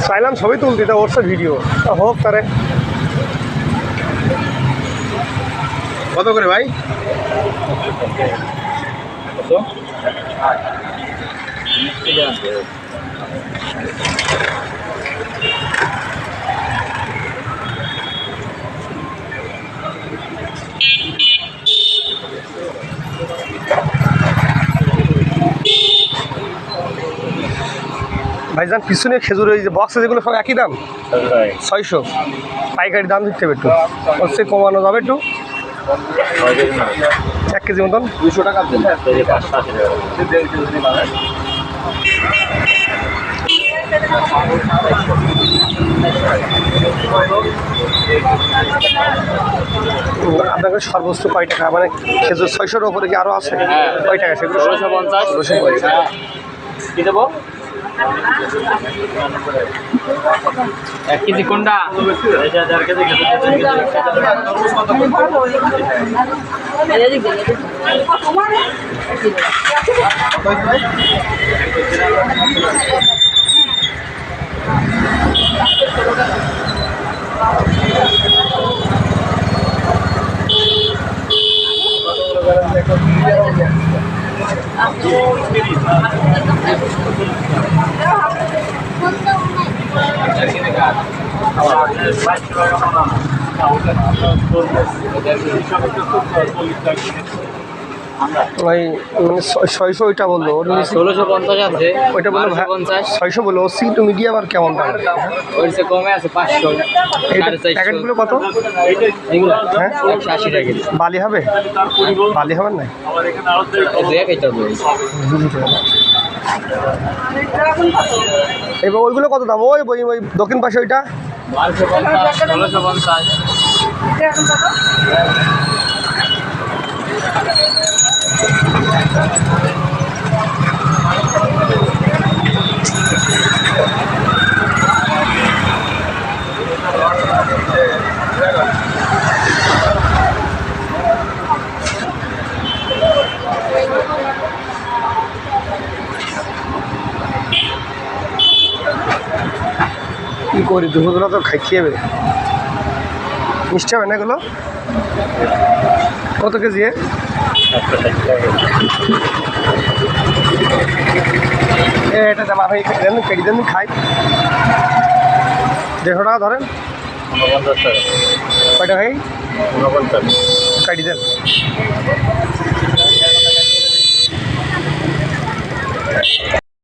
চাইলাম ছবি তুলতে, তা ওর ভিডিও হোক তারে। কত করে ভাই? ভাইজান পিছনে খেজুর ওই যে বক্সে যেগুলো সব একই দাম 600 পাইকারি দাম দিতে হবে, একটু হচ্ছে কমানো যাবে একটু 1 কেজি মতন 200 টাকা দেন। আপনাকে সর্বোচ্চ কয় টাকা, মানে খেজুর 600-এর ওপরে কি আরও আছে? কয় টাকা সেগুলো? 1650 কি দেবো? 1 কেজি কোনটা? ওই 600 ওইটা বললো, 1650 আছে, ওইটা বললো 600 বললো। সি টু মিডিয়াম আর কেমন দাম? ওর চেয়ে কমে আছে 500। প্যাকেটগুলো কত? এগুলো হ্যাঁ 180 টাকা। বালি হবে? বালি হবে না? এবার ওইগুলো কত দাম? ওই বই ওই দক্ষিণ পাশে ওইটা 1650। কী করি, দুপুরবেলা তো খাইতে হবে। মিষ্টি হবে না এগুলো? কত কেজি? এটা দাম আপনি কেজি দেন, খাই 150 টাকা ধরেন। 49 টাকা। কয়টা খাই? 49 কাটি দেন।